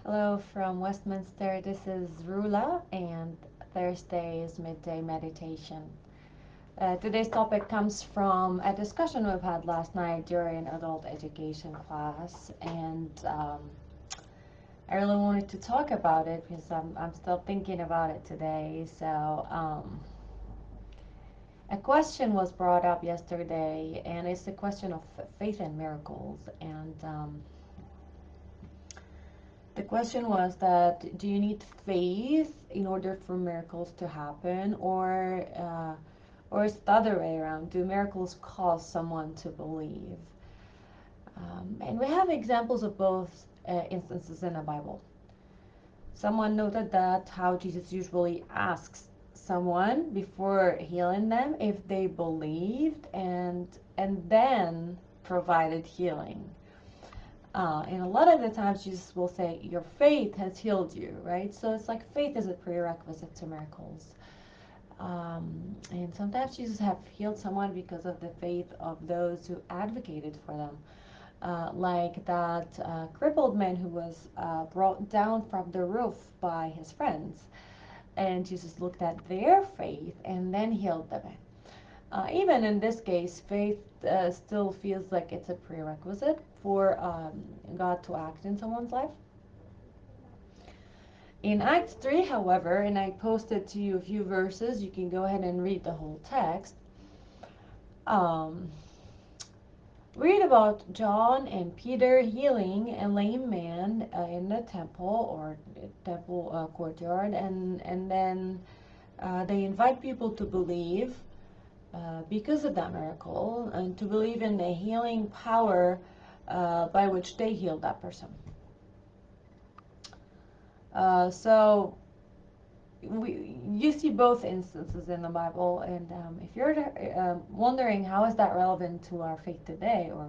Hello from Westminster. This is Rula and Thursday's midday meditation. Today's topic comes from a discussion we've had last night during adult education class, and I really wanted to talk about it because I'm still thinking about it today. A question was brought up yesterday, and it's the question of faith and miracles. The question was that do you need faith in order for miracles to happen, or is it the other way around? Do miracles cause someone to believe? And we have examples of both instances in the Bible. Someone noted that how Jesus usually asks someone before healing them if they believed and then provided healing. And a lot of the times Jesus will say, your faith has healed you, right? So it's like faith is a prerequisite to miracles. And sometimes Jesus have healed someone because of the faith of those who advocated for them. Like that crippled man who was brought down from the roof by his friends. And Jesus looked at their faith and then healed the man. Even in this case, faith still feels like it's a prerequisite for God to act in someone's life. In Acts 3, however, and I posted to you a few verses, you can go ahead and read the whole text. Read about John and Peter healing a lame man in the temple or temple courtyard, and then they invite people to believe because of that miracle and to believe in the healing power by which they healed that person. You see both instances in the Bible, and if you're wondering how is that relevant to our faith today, or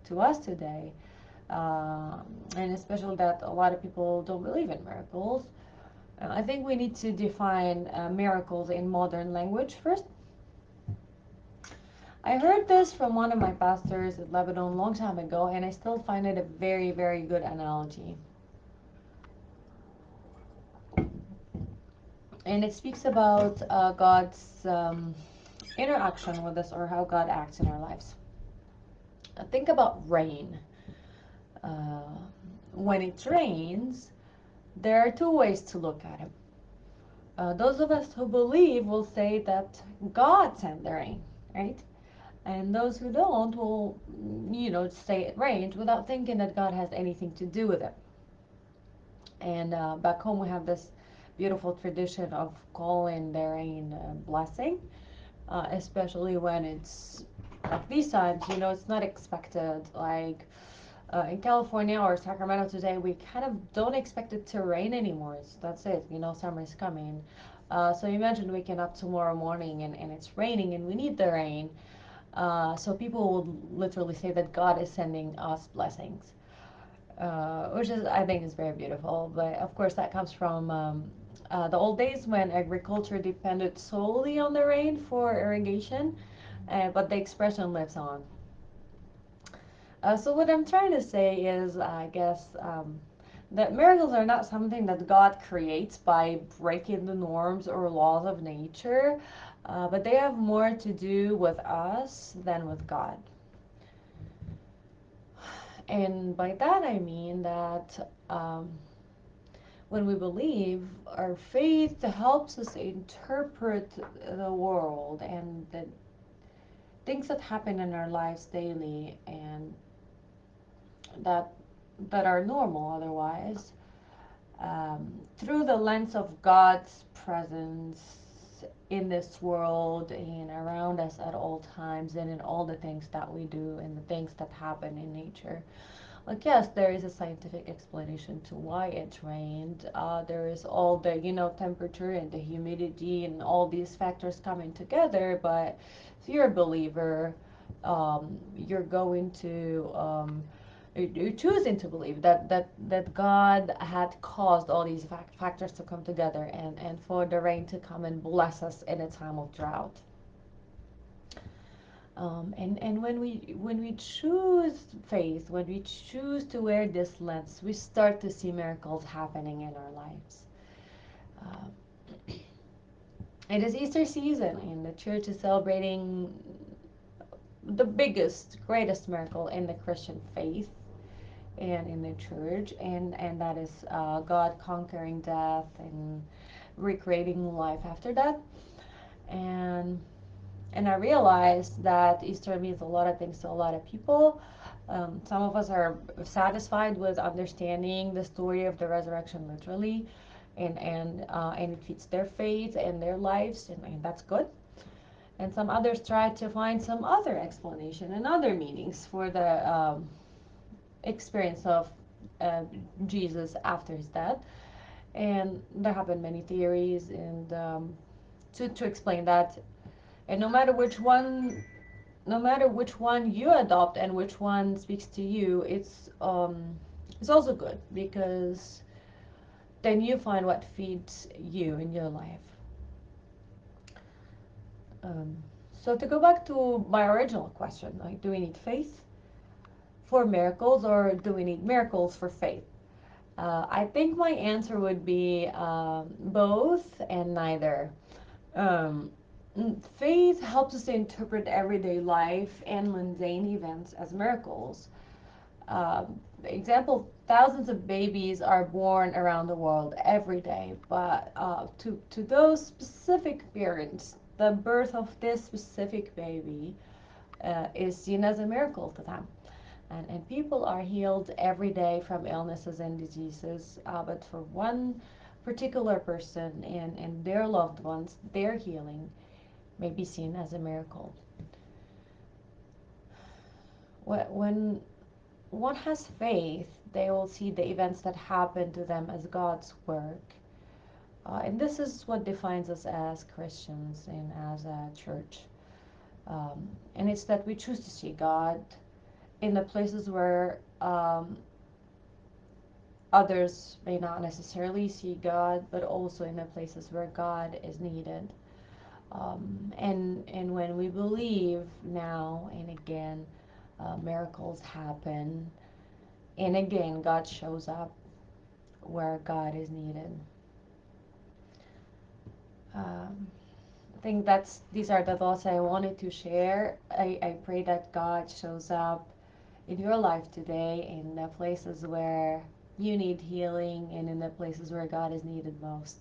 to us today, and especially that a lot of people don't believe in miracles, I think we need to define miracles in modern language first. I heard this from one of my pastors at Lebanon a long time ago, and I still find it a very, very good analogy. And it speaks about God's interaction with us, or how God acts in our lives. Think about rain. Uh, when it rains, there are two ways to look at it. Those of us who believe will say that God sent the rain, right? And those who don't will, say it rained without thinking that God has anything to do with it. And back home we have this beautiful tradition of calling the rain a blessing, especially when it's like these times, it's not expected. Like in California or Sacramento today, we kind of don't expect it to rain anymore. That's it, summer's coming. So imagine waking up tomorrow morning and it's raining and we need the rain. So people will literally say that God is sending us blessings, which is, I think, is very beautiful. But of course, that comes from the old days when agriculture depended solely on the rain for irrigation, but the expression lives on. So what I'm trying to say is, I guess, that miracles are not something that God creates by breaking the norms or laws of nature, but they have more to do with us than with God. And by that I mean that when we believe, our faith helps us interpret the world and the things that happen in our lives daily, and that are normal otherwise, through the lens of God's presence in this world and around us at all times, and in all the things that we do and the things that happen in nature. Like, yes, there is a scientific explanation to why it rained. There is all the, temperature and the humidity and all these factors coming together. But if you're a believer, you're going to, you're choosing to believe that God had caused all these factors to come together, and for the rain to come and bless us in a time of drought. And when we choose faith, when we choose to wear this lens, we start to see miracles happening in our lives. Uh, it is Easter season, and the church is celebrating the biggest, greatest miracle in the Christian faith and in the church, and that is God conquering death and recreating life after death. And I realized that Easter means a lot of things to a lot of people. Some of us are satisfied with understanding the story of the resurrection literally, and it fits their faith and their lives, and that's good. And some others try to find some other explanation and other meanings for the experience of uh, Jesus after his death. And there have been many theories and to explain that. And no matter which one you adopt and which one speaks to you, it's also good because then you find what feeds you in your life. Um, so to go back to my original question, like, do we need faith for miracles or do we need miracles for faith? I think my answer would be both and neither. Um, Faith helps us to interpret everyday life and mundane events as miracles. Example, thousands of babies are born around the world every day, but to those specific parents, the birth of this specific baby is seen as a miracle to them. And people are healed every day from illnesses and diseases, but for one particular person and their loved ones, their healing may be seen as a miracle. When one has faith, they will see the events that happen to them as God's work. And this is what defines us as Christians and as a church. And it's that we choose to see God in the places where others may not necessarily see God, but also in the places where God is needed. And when we believe now and again, miracles happen, and again, God shows up where God is needed. Um, I think these are the thoughts I wanted to share. I pray that God shows up in your life today in the places where you need healing and in the places where God is needed most.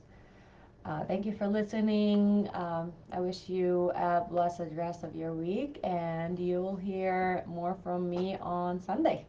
Thank you for listening. I wish you a blessed rest of your week, and you'll hear more from me on Sunday.